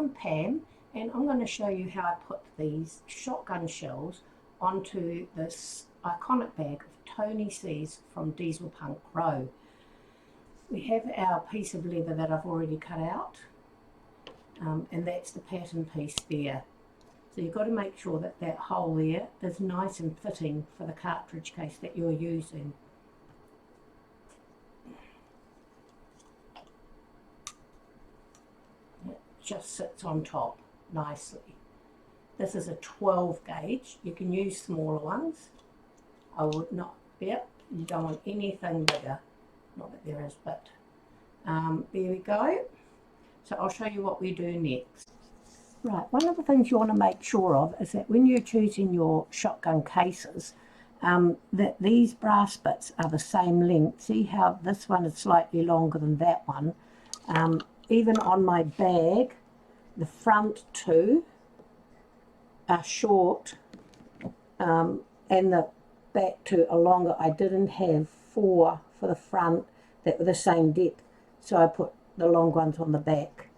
I'm Pam, and I'm going to show you how I put these shotgun shells onto this iconic bag of Tony C's from Dieselpunk.Ro. We have our piece of leather that I've already cut out, and that's the pattern piece there. So you've got to make sure that that hole there is nice and fitting for the cartridge case that you're using. It just sits on top nicely. This is a 12 gauge. You can use smaller ones. I would not, yep, you don't want anything bigger. Not that there is, but there we go. So I'll show you what we do next. Right, one of the things you want to make sure of is that when you're choosing your shotgun cases, that these brass bits are the same length. See how this one is slightly longer than that one? Even on my bag, the front two are short, and the back two are longer. I didn't have four for the front that were the same depth, so I put the long ones on the back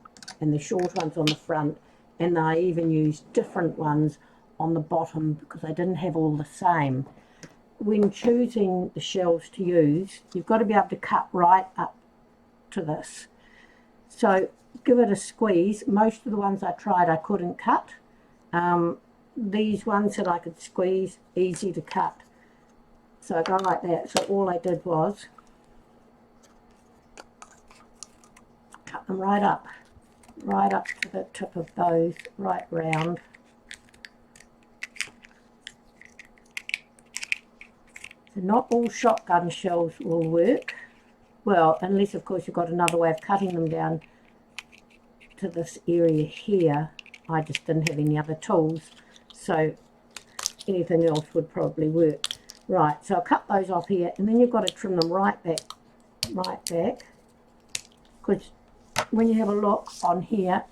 and the short ones on the front, and I even used different ones on the bottom because I didn't have all the same. When choosing the shells to use, you've got to be able to cut right up to this. So give it a squeeze. Most of the ones I tried I couldn't cut. These ones that I could squeeze, easy to cut. So I go like that. So all I did was cut them right up to the tip of those, right round. So not all shotgun shells will work. Well, unless of course you've got another way of cutting them down to this area here. I just didn't have any other tools, so anything else would probably work. Right, so I'll cut those off here, and then you've got to trim them right back, because when you have a look on here,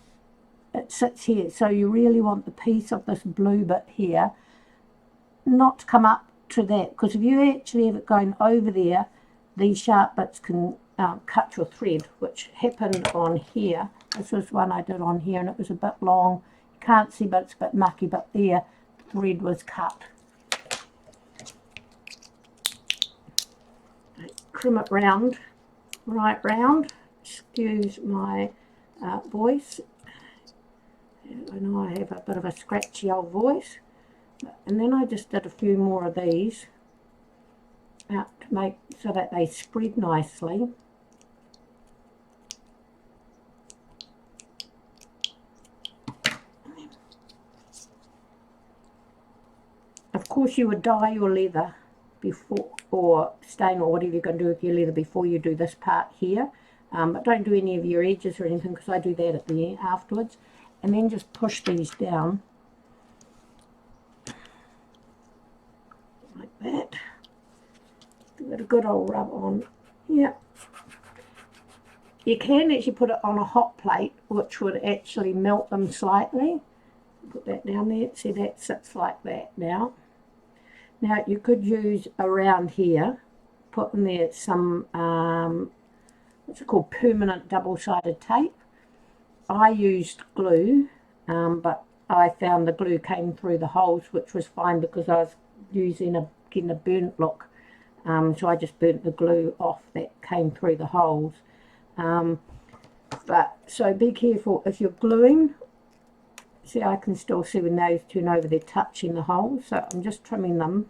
it sits here, so you really want the piece of this blue bit here not to come up to that, because if you actually have it going over there, these sharp bits can cut your thread, which happened on here. This was one I did on here, and it was a bit long. You can't see, but it's a bit mucky, but there, the thread was cut. Trim it round, right round. Excuse my voice. I know I have a bit of a scratchy old voice. And then I just did a few more of these to make so that they spread nicely. Of course you would dye your leather before, or stain or whatever you're going to do with your leather before you do this part here, but don't do any of your edges or anything, because I do that at the end afterwards. And then just push these down like that. Give it a good old rub on here. You can actually put it on a hot plate, which would actually melt them slightly. Put that down there. See, that sits like that now. Now you could use around here, put in there some what's it called, permanent double-sided tape. I used glue, but I found the glue came through the holes, which was fine because I was getting a burnt look. So I just burnt the glue off that came through the holes. But so be careful if you're gluing. See, I can still see when those turn over, they're touching the holes. So I'm just trimming them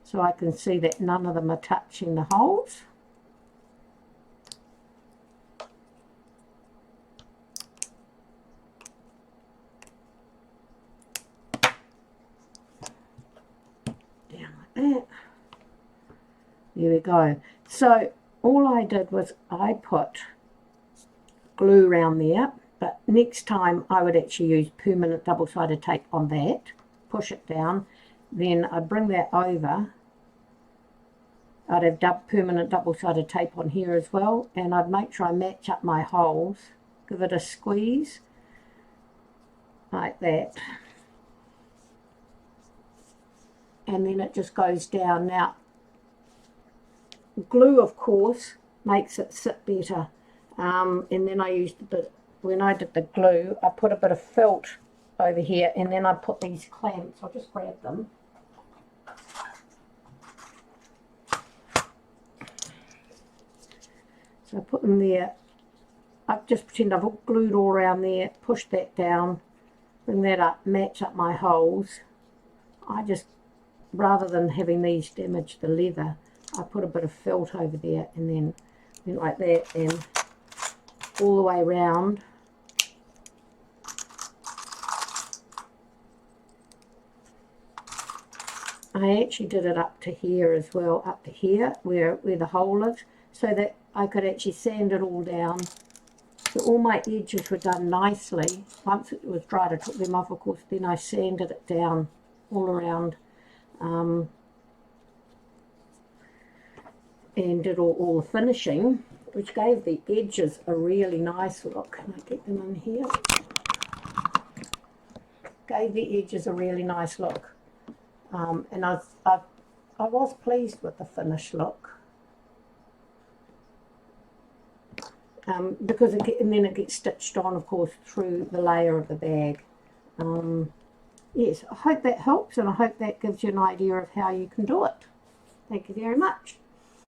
so I can see that none of them are touching the holes. Down like that. There we go. So all I did was I put glue around there. But next time I would actually use permanent double-sided tape on that, push it down, then I'd bring that over. I'd have permanent double-sided tape on here as well, and I'd make sure I match up my holes, give it a squeeze, like that. And then it just goes down. Now, glue, of course, makes it sit better. And then I used a bit when I did the glue, I put a bit of felt over here, and then I put these clamps. I'll just grab them. So I put them there. I've just pretend I've glued all around there, pushed that down, bring that up, match up my holes. I just, rather than having these damage the leather, I put a bit of felt over there, and then went like that, and all the way around. I actually did it up to here as well, up to here where the hole is, so that I could actually sand it all down. So all my edges were done nicely. Once it was dried, I took them off, of course, then I sanded it down all around, and did all the finishing, which gave the edges a really nice look. Can I get them in here? Gave the edges a really nice look. And I was pleased with the finished look, because and then it gets stitched on, of course, through the layer of the bag. Yes, I hope that helps, and I hope that gives you an idea of how you can do it. Thank you very much.